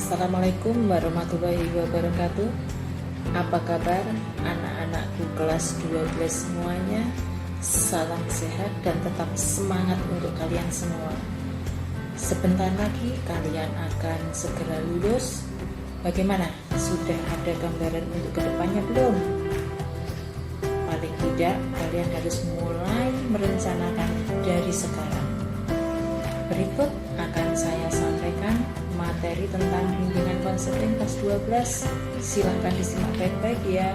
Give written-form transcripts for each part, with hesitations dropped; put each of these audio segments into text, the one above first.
Assalamualaikum warahmatullahi wabarakatuh. Apa kabar anak-anakku kelas 12 semuanya? Salam sehat dan tetap semangat untuk kalian semua. Sebentar lagi kalian akan segera lulus. Bagaimana? Sudah ada gambaran untuk kedepannya belum? Paling tidak kalian harus mulai merencanakan dari sekarang. Berikut akan saya sampaikan materi tentang bimbingan konseling kelas 12. Silahkan disimak baik-baik ya.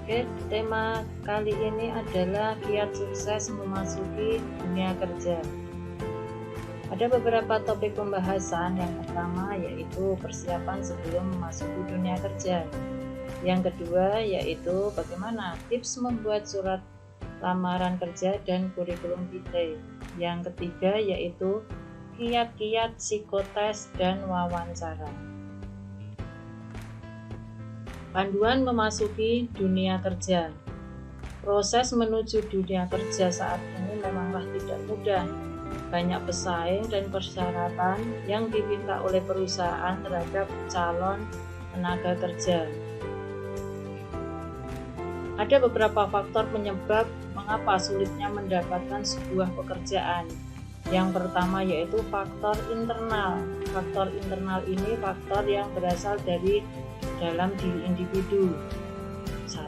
Oke, tema kali ini adalah kiat sukses memasuki dunia kerja. Ada beberapa topik pembahasan. Yang pertama yaitu persiapan sebelum memasuki dunia kerja. Yang kedua yaitu bagaimana tips membuat surat lamaran kerja dan kurikulum vitae. Yang ketiga yaitu kiat-kiat psikotes dan wawancara. Panduan memasuki dunia kerja. Proses menuju dunia kerja saat ini memanglah tidak mudah. Banyak pesaing dan persyaratan yang diminta oleh perusahaan terhadap calon tenaga kerja. Ada beberapa faktor penyebab mengapa sulitnya mendapatkan sebuah pekerjaan. Yang pertama yaitu faktor internal. Faktor internal ini faktor yang berasal dari dalam diri individu. 1.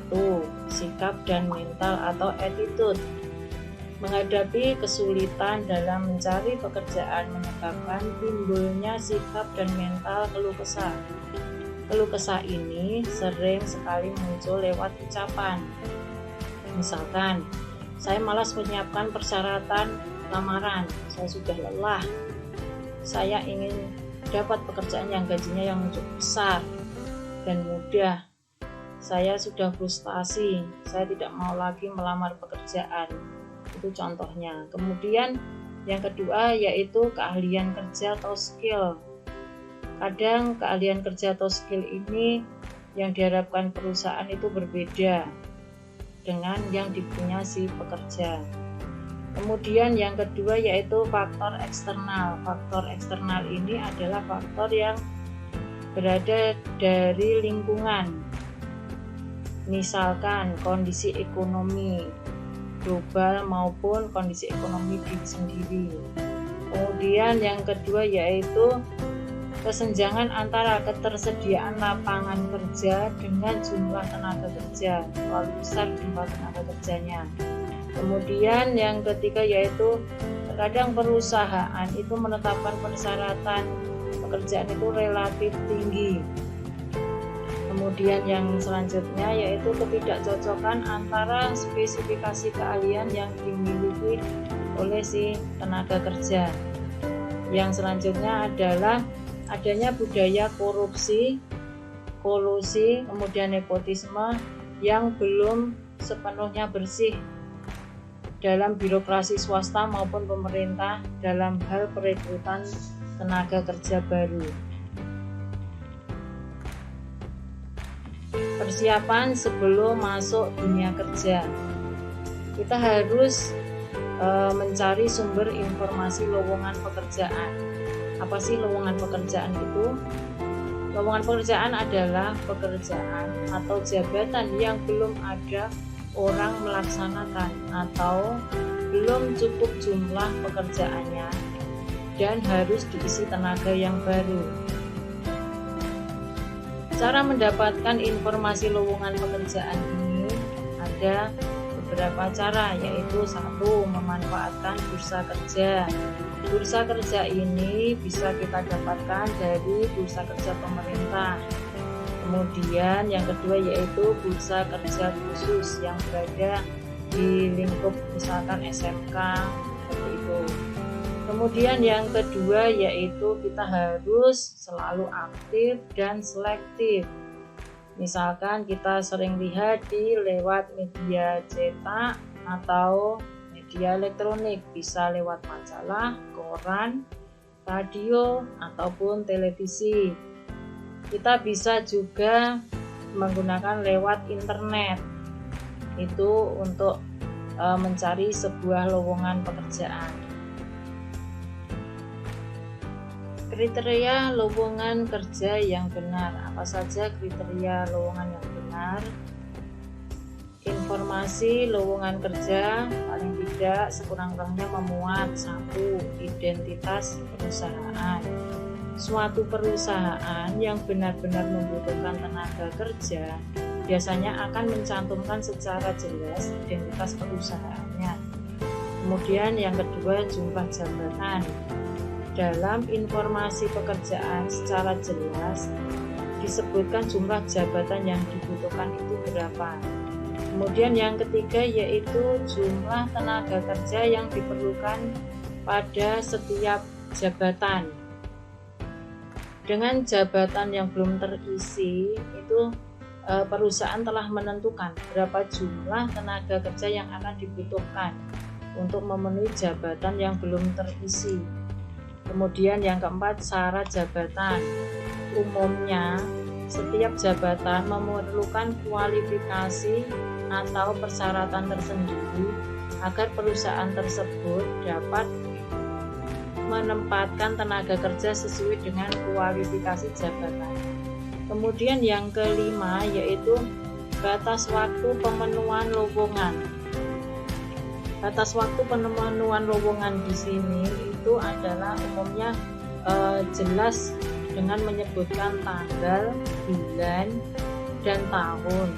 Sikap dan mental atau attitude. Menghadapi kesulitan dalam mencari pekerjaan menyebabkan timbulnya sikap dan mental keluh kesah. Keluh kesah ini sering sekali muncul lewat ucapan. Misalkan, saya malas menyiapkan persyaratan lamaran, saya sudah lelah, saya ingin dapat pekerjaan yang gajinya yang cukup besar dan mudah, saya sudah frustasi, saya tidak mau lagi melamar pekerjaan. Itu contohnya. Kemudian yang kedua yaitu keahlian kerja atau skill. Kadang keahlian kerja atau skill ini yang diharapkan perusahaan itu berbeda dengan yang dipunya si pekerja. Kemudian yang kedua yaitu faktor eksternal. Faktor eksternal ini adalah faktor yang berada dari lingkungan. Misalkan kondisi ekonomi global maupun kondisi ekonomi diri sendiri. Kemudian yang kedua yaitu kesenjangan antara ketersediaan lapangan kerja dengan jumlah tenaga kerja, terlalu besar jumlah tenaga kerjanya. Kemudian yang ketiga yaitu terkadang perusahaan itu menetapkan persyaratan pekerjaan itu relatif tinggi. Kemudian yang selanjutnya yaitu ketidakcocokan antara spesifikasi keahlian yang dimiliki oleh si tenaga kerja. Yang selanjutnya adalah adanya budaya korupsi, kolusi, kemudian nepotisme yang belum sepenuhnya bersih dalam birokrasi swasta maupun pemerintah dalam hal perekrutan tenaga kerja baru. Persiapan sebelum masuk dunia kerja. Kita harus mencari sumber informasi lowongan pekerjaan. Apa sih lowongan pekerjaan itu? Lowongan pekerjaan adalah pekerjaan atau jabatan yang belum ada orang melaksanakan atau belum cukup jumlah pekerjaannya dan harus diisi tenaga yang baru. Cara mendapatkan informasi lowongan pekerjaan ini ada beberapa cara, yaitu 1. Memanfaatkan bursa kerja. Bursa kerja ini bisa kita dapatkan dari bursa kerja pemerintah. Kemudian yang kedua yaitu bursa kerja khusus yang berada di lingkup misalkan SMK seperti itu. Kemudian yang kedua yaitu kita harus selalu aktif dan selektif. Misalkan kita sering lihat lewat media cetak atau media elektronik, bisa lewat majalah, koran, radio, ataupun televisi. Kita bisa juga menggunakan lewat internet, itu untuk mencari sebuah lowongan pekerjaan. Kriteria lowongan kerja yang benar. Apa saja kriteria lowongan yang benar? Informasi lowongan kerja paling tidak sekurang-kurangnya memuat: 1. Identitas perusahaan. Suatu perusahaan yang benar-benar membutuhkan tenaga kerja biasanya akan mencantumkan secara jelas identitas perusahaannya. Kemudian yang kedua, jumlah jabatan. Dalam informasi pekerjaan secara jelas disebutkan jumlah jabatan yang dibutuhkan itu berapa. Kemudian yang ketiga yaitu jumlah tenaga kerja yang diperlukan pada setiap jabatan. Dengan jabatan yang belum terisi itu perusahaan telah menentukan berapa jumlah tenaga kerja yang akan dibutuhkan untuk memenuhi jabatan yang belum terisi. Kemudian yang keempat, syarat jabatan. Umumnya setiap jabatan memerlukan kualifikasi atau persyaratan tersendiri agar perusahaan tersebut dapat menempatkan tenaga kerja sesuai dengan kualifikasi jabatan. Kemudian yang kelima yaitu batas waktu pemenuhan lowongan. Batas waktu pemenuhan lowongan di sini itu adalah umumnya jelas dengan menyebutkan tanggal, bulan, dan tahun,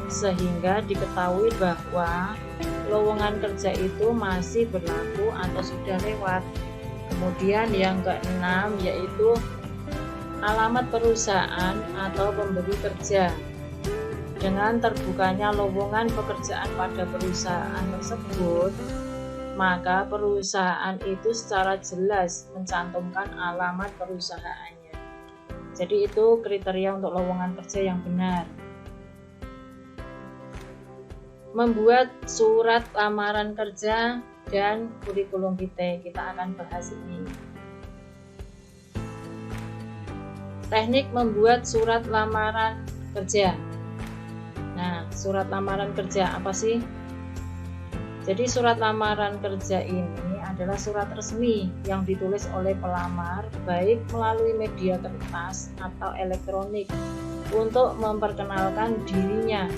sehingga diketahui bahwa lowongan kerja itu masih berlaku atau sudah lewat. Kemudian yang keenam yaitu alamat perusahaan atau pemberi kerja. Dengan terbukanya lowongan pekerjaan pada perusahaan tersebut, maka perusahaan itu secara jelas mencantumkan alamat perusahaannya. Jadi itu kriteria untuk lowongan kerja yang benar. Membuat surat lamaran kerja dan kurikulum vitae, kita akan bahas ini. Teknik membuat surat lamaran kerja. Nah, surat lamaran kerja apa sih? Jadi surat lamaran kerja ini adalah surat resmi yang ditulis oleh pelamar baik melalui media kertas atau elektronik untuk memperkenalkan dirinya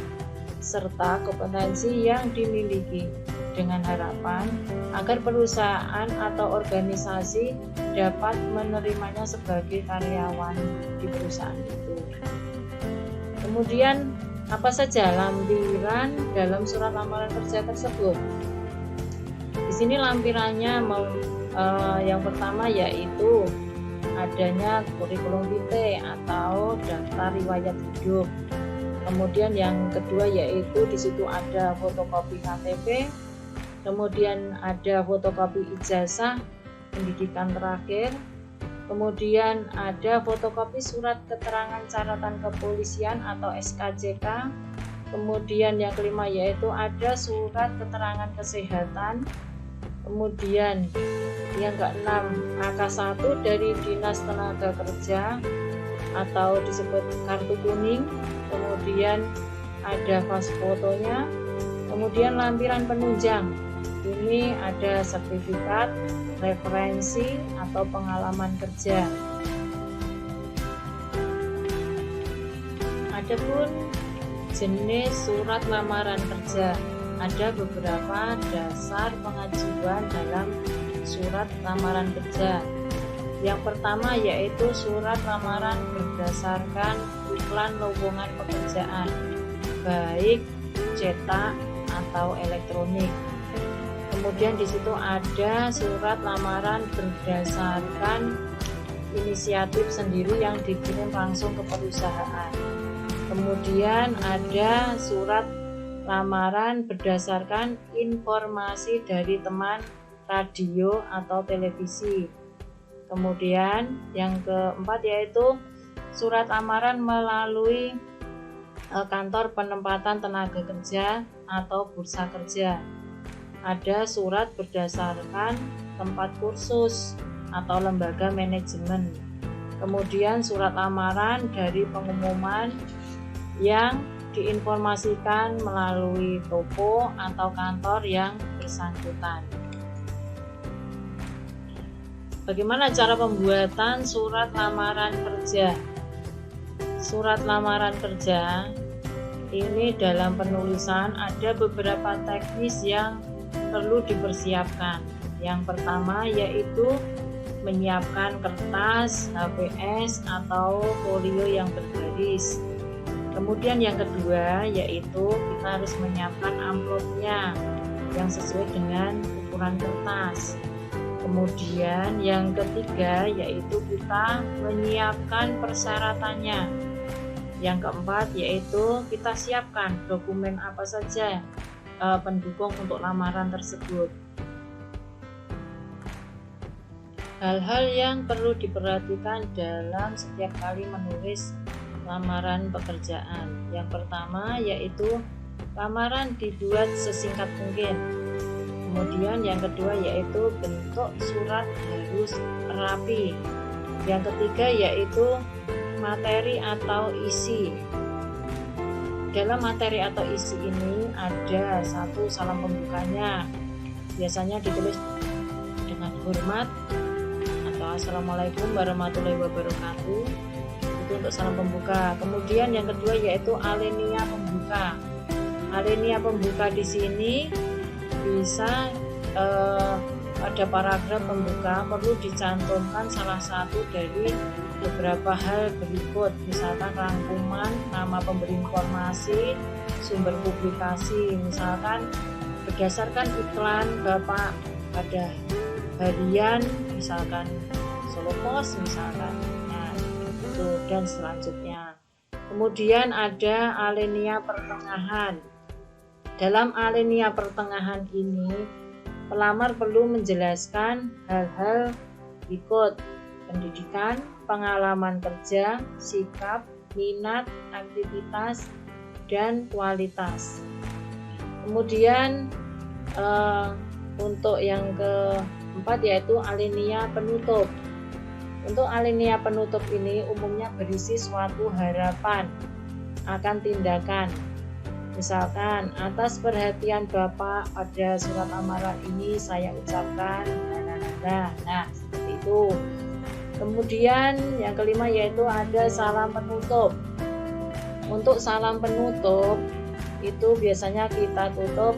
serta kompetensi yang dimiliki, dengan harapan agar perusahaan atau organisasi dapat menerimanya sebagai karyawan di perusahaan itu. Kemudian apa saja lampiran dalam surat lamaran kerja tersebut? Di sini lampirannya yang pertama yaitu adanya kurikulum vitae atau daftar riwayat hidup. Kemudian yang kedua yaitu di situ ada fotokopi KTP, kemudian ada fotokopi ijazah pendidikan terakhir, kemudian ada fotokopi surat keterangan catatan kepolisian atau SKCK, kemudian yang kelima yaitu ada surat keterangan kesehatan, kemudian yang keenam AK1 dari Dinas Tenaga Kerja atau disebut kartu kuning, kemudian ada pas fotonya, kemudian lampiran penunjang. Ini ada sertifikat, referensi atau pengalaman kerja. Adapun jenis surat lamaran kerja, ada beberapa dasar pengajuan dalam surat lamaran kerja. Yang pertama yaitu surat lamaran berdasarkan iklan lowongan pekerjaan, baik cetak atau elektronik. Kemudian di situ ada surat lamaran berdasarkan inisiatif sendiri yang dikirim langsung ke perusahaan. Kemudian ada surat lamaran berdasarkan informasi dari teman radio atau televisi. Kemudian yang keempat yaitu surat lamaran melalui kantor penempatan tenaga kerja atau bursa kerja. Ada surat berdasarkan tempat kursus atau lembaga manajemen. Kemudian surat lamaran dari pengumuman yang diinformasikan melalui toko atau kantor yang bersangkutan. Bagaimana cara pembuatan surat lamaran kerja? Surat lamaran kerja ini dalam penulisan ada beberapa teknis yang perlu dipersiapkan. Yang pertama yaitu menyiapkan kertas, HVS atau folio yang berbaris. Kemudian yang kedua yaitu kita harus menyiapkan amplopnya yang sesuai dengan ukuran kertas. Kemudian yang ketiga yaitu kita menyiapkan persyaratannya. Yang keempat yaitu kita siapkan dokumen apa saja pendukung untuk lamaran tersebut. Hal-hal yang perlu diperhatikan dalam setiap kali menulis lamaran pekerjaan. Yang pertama yaitu lamaran dibuat sesingkat mungkin. Kemudian yang kedua yaitu bentuk surat harus rapi. Yang ketiga yaitu materi atau isi. Dalam materi atau isi ini ada satu salam pembukanya. Biasanya ditulis dengan hormat atau Assalamualaikum warahmatullahi wabarakatuh. Itu untuk salam pembuka. Kemudian yang kedua yaitu alinea pembuka. Alinea pembuka di sini bisa pada paragraf pembuka perlu dicantumkan salah satu dari beberapa hal berikut, misalkan rangkuman, nama pemberi informasi, sumber publikasi, misalkan berdasarkan iklan Bapak pada harian, misalkan Solo Pos misalkan, nah itu dan selanjutnya. Kemudian ada alinea pertengahan. Dalam alinea pertengahan ini, pelamar perlu menjelaskan hal-hal berikut: pendidikan, pengalaman kerja, sikap, minat, aktivitas, dan kualitas. Kemudian untuk yang keempat yaitu alinea penutup. Untuk alinea penutup ini umumnya berisi suatu harapan akan tindakan. Misalkan, atas perhatian Bapak pada surat lamaran ini saya ucapkan nah seperti itu. Kemudian yang kelima yaitu ada salam penutup. Untuk salam penutup itu biasanya kita tutup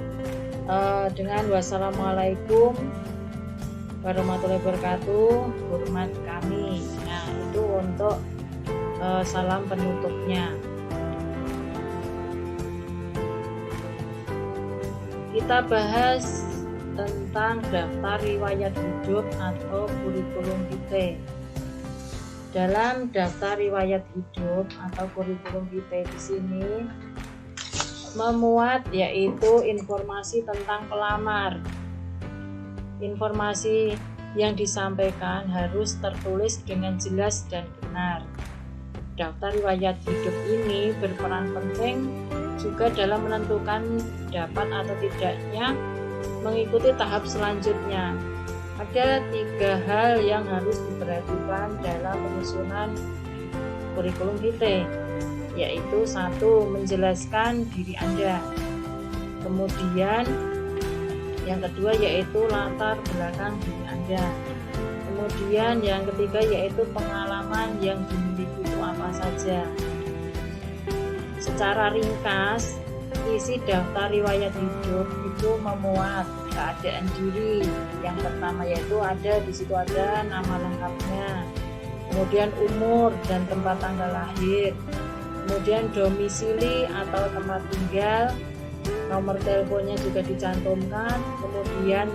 dengan wassalamualaikum warahmatullahi wabarakatuh, hormat kami. Nah itu untuk salam penutupnya. Kita bahas tentang daftar riwayat hidup atau kurikulum vitae. Dalam daftar riwayat hidup atau kurikulum vitae di sini memuat yaitu informasi tentang pelamar. Informasi yang disampaikan harus tertulis dengan jelas dan benar. Daftar riwayat hidup ini berperan penting juga dalam menentukan dapat atau tidaknya mengikuti tahap selanjutnya. Ada 3 hal yang harus diperhatikan dalam penyusunan kurikulum vitae, yaitu 1. Menjelaskan diri Anda. Kemudian yang kedua yaitu latar belakang diri Anda. Kemudian yang ketiga yaitu pengalaman yang dimiliki itu apa saja. Secara ringkas, isi daftar riwayat hidup itu memuat keadaan diri. Yang pertama yaitu di situ ada nama lengkapnya, kemudian umur dan tempat tanggal lahir, kemudian domisili atau tempat tinggal, nomor teleponnya juga dicantumkan, kemudian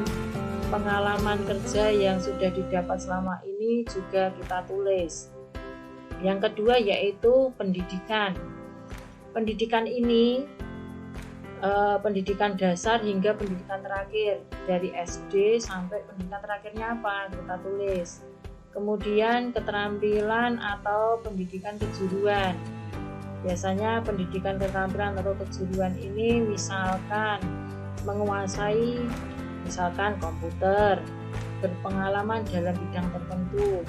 pengalaman kerja yang sudah didapat selama ini juga kita tulis. Yang kedua yaitu pendidikan. Pendidikan ini pendidikan dasar hingga pendidikan terakhir, dari SD sampai pendidikan terakhirnya apa kita tulis. Kemudian keterampilan atau pendidikan kejuruan. Biasanya pendidikan keterampilan atau kejuruan ini misalkan menguasai misalkan komputer, berpengalaman dalam bidang tertentu.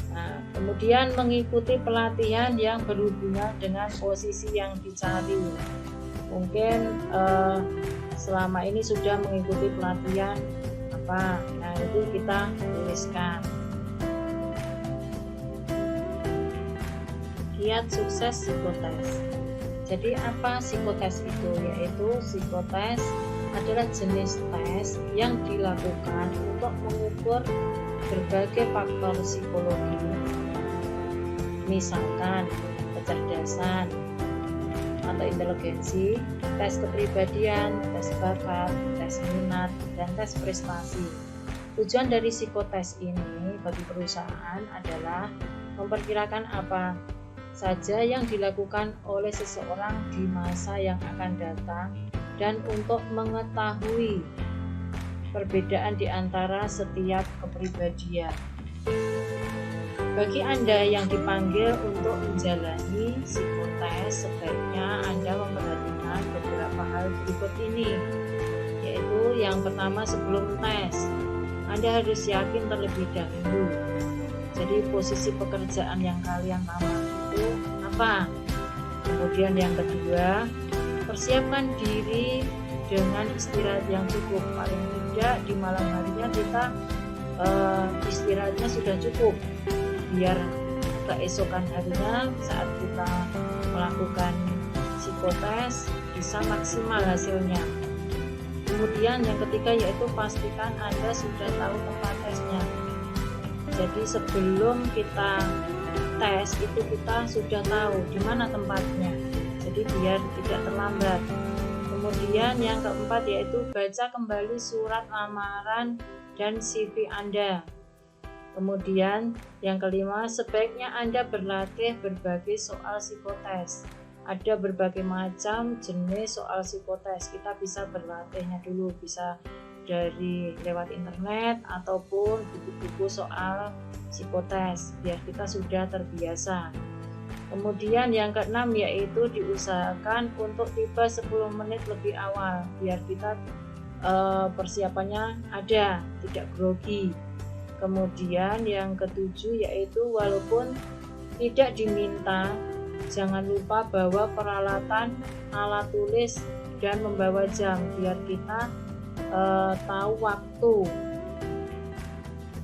Nah, kemudian mengikuti pelatihan yang berhubungan dengan posisi yang dicari. Mungkin selama ini sudah mengikuti pelatihan apa. Nah, itu kita tuliskan. Kiat sukses psikotes. Jadi apa psikotes itu? Yaitu psikotes adalah jenis tes yang dilakukan untuk mengukur berbagai faktor psikologi, misalkan kecerdasan atau inteligensi, tes kepribadian, tes bakat, tes minat, dan tes prestasi. Tujuan dari psikotes ini bagi perusahaan adalah memperkirakan apa saja yang dilakukan oleh seseorang di masa yang akan datang dan untuk mengetahui perbedaan di antara setiap kepribadian. Bagi Anda yang dipanggil untuk menjalani psikotes, sebaiknya Anda memperhatikan beberapa hal berikut ini, yaitu yang pertama, sebelum tes, Anda harus yakin terlebih dahulu. Jadi posisi pekerjaan yang kalian lamar itu apa? Kemudian yang kedua, persiapkan diri dengan istirahat yang cukup. Paling tidak di malam harinya kita istirahatnya sudah cukup, biar keesokan harinya saat kita melakukan psikotes bisa maksimal hasilnya. Kemudian yang ketiga yaitu pastikan Anda sudah tahu tempat tesnya. Jadi sebelum kita tes itu kita sudah tahu di mana tempatnya, jadi biar tidak terlambat. Kemudian yang keempat yaitu baca kembali surat lamaran dan CV Anda. Kemudian yang kelima, sebaiknya Anda berlatih berbagai soal psikotes. Ada berbagai macam jenis soal psikotes, kita bisa berlatihnya dulu, bisa dari lewat internet ataupun buku-buku soal psikotes biar kita sudah terbiasa. Kemudian yang keenam yaitu diusahakan untuk tiba 10 menit lebih awal biar kita persiapannya ada, tidak grogi. Kemudian yang ketujuh yaitu walaupun tidak diminta, jangan lupa bawa peralatan, alat tulis, dan membawa jam biar kita tahu waktu.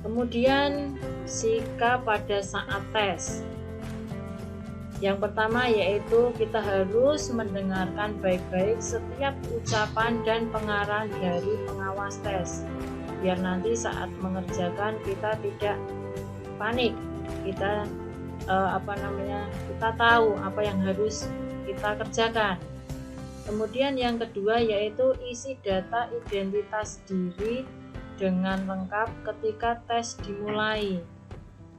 Kemudian sikap pada saat tes. Yang pertama yaitu kita harus mendengarkan baik-baik setiap ucapan dan pengarahan dari pengawas tes, biar nanti saat mengerjakan kita tidak panik, kita kita tahu apa yang harus kita kerjakan. Kemudian yang kedua yaitu isi data identitas diri dengan lengkap ketika tes dimulai.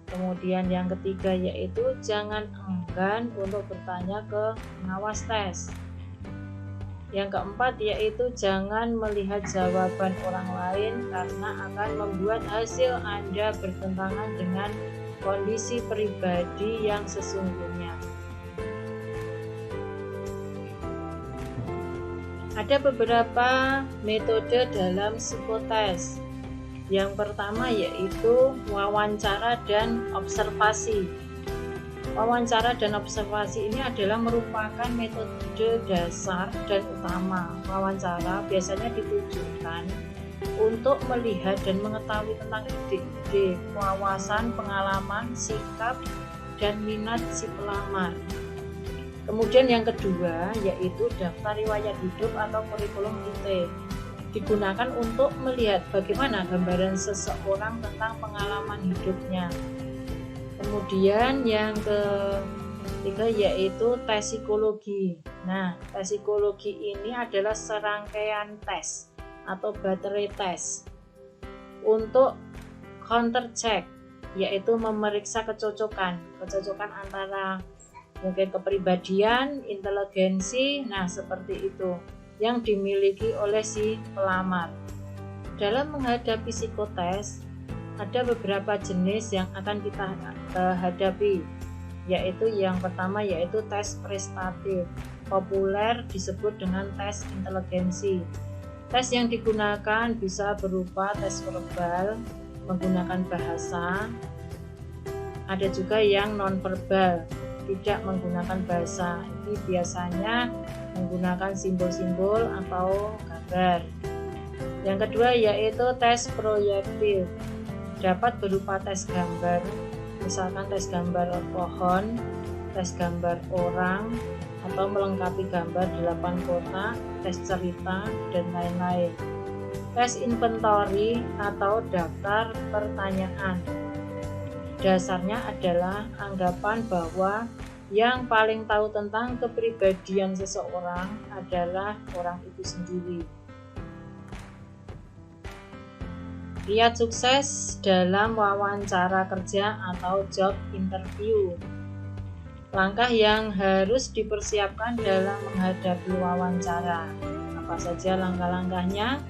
Kemudian yang ketiga yaitu jangan enggan untuk bertanya ke pengawas tes. Yang keempat yaitu jangan melihat jawaban orang lain karena akan membuat hasil Anda bertentangan dengan kondisi pribadi yang sesungguhnya. Ada beberapa metode dalam psikotes. Yang pertama yaitu wawancara dan observasi. Wawancara dan observasi ini adalah merupakan metode dasar dan utama. Wawancara biasanya ditujukan untuk melihat dan mengetahui tentang ide-ide, wawasan, pengalaman, sikap, dan minat si pelamar. Kemudian yang kedua yaitu daftar riwayat hidup atau kurikulum vitae. Digunakan untuk melihat bagaimana gambaran seseorang tentang pengalaman hidupnya. Kemudian yang ketiga yaitu tes psikologi. Nah, tes psikologi ini adalah serangkaian tes atau baterai tes untuk counter check, yaitu memeriksa kecocokan antara mungkin kepribadian, inteligensi, nah seperti itu yang dimiliki oleh si pelamar. Dalam menghadapi psikotes ada beberapa jenis yang akan kita hadapi, yaitu yang pertama yaitu tes prestatif, populer disebut dengan tes inteligensi. Tes yang digunakan bisa berupa tes verbal menggunakan bahasa, ada juga yang nonverbal tidak menggunakan bahasa. Ini biasanya menggunakan simbol-simbol atau gambar. Yang kedua yaitu tes proyektif, dapat berupa tes gambar, misalkan tes gambar pohon, tes gambar orang, atau melengkapi gambar 8 kotak, tes cerita, dan lain-lain. Tes inventory atau daftar pertanyaan, dasarnya adalah anggapan bahwa yang paling tahu tentang kepribadian seseorang adalah orang itu sendiri. Lihat sukses dalam wawancara kerja atau job interview. Langkah yang harus dipersiapkan dalam menghadapi wawancara. Apa saja langkah-langkahnya?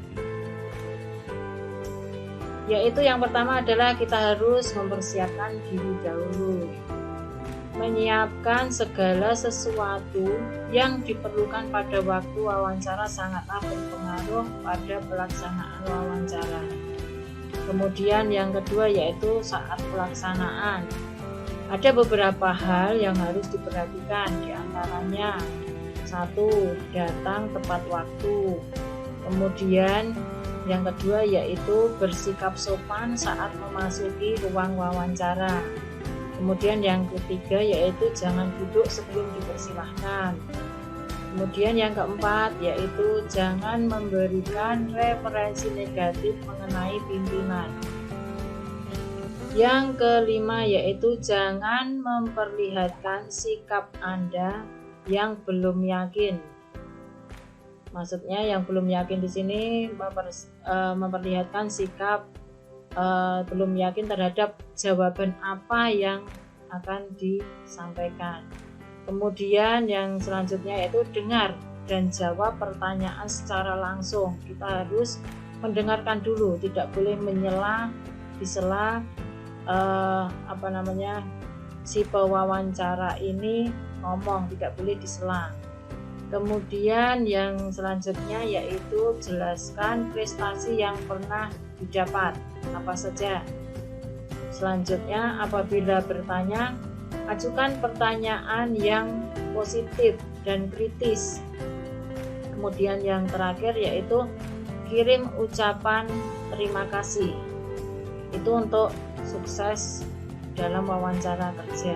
Yaitu yang pertama adalah kita harus mempersiapkan diri dahulu. Menyiapkan segala sesuatu yang diperlukan pada waktu wawancara sangatlah berpengaruh pada pelaksanaan wawancara. Kemudian yang kedua yaitu saat pelaksanaan. Ada beberapa hal yang harus diperhatikan, diantaranya 1. Datang tepat waktu. Kemudian yang kedua yaitu bersikap sopan saat memasuki ruang wawancara. Kemudian yang ketiga yaitu jangan duduk sebelum dipersilahkan. Kemudian yang keempat yaitu jangan memberikan referensi negatif mengenai pimpinan. Yang kelima yaitu jangan memperlihatkan sikap Anda yang belum yakin. Maksudnya yang belum yakin di sini memperlihatkan sikap belum yakin terhadap jawaban apa yang akan disampaikan. Kemudian yang selanjutnya yaitu dengar dan jawab pertanyaan secara langsung. Kita harus mendengarkan dulu, tidak boleh menyela, disela si pewawancara ini ngomong, tidak boleh disela. Kemudian yang selanjutnya yaitu jelaskan prestasi yang pernah didapat, apa saja. Selanjutnya apabila bertanya, ajukan pertanyaan yang positif dan kritis. Kemudian yang terakhir yaitu kirim ucapan terima kasih. Itu untuk sukses dalam wawancara kerja.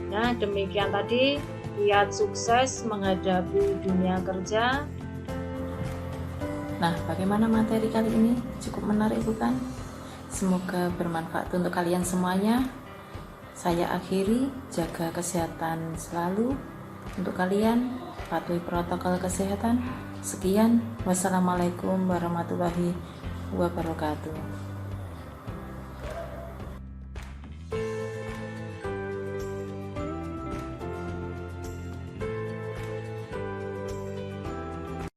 Nah, demikian tadi kiat sukses menghadapi dunia kerja. Nah, bagaimana materi kali ini? Cukup menarik bukan? Semoga bermanfaat untuk kalian semuanya. Saya akhiri, jaga kesehatan selalu untuk kalian, patuhi protokol kesehatan. Sekian, wassalamualaikum warahmatullahi wabarakatuh.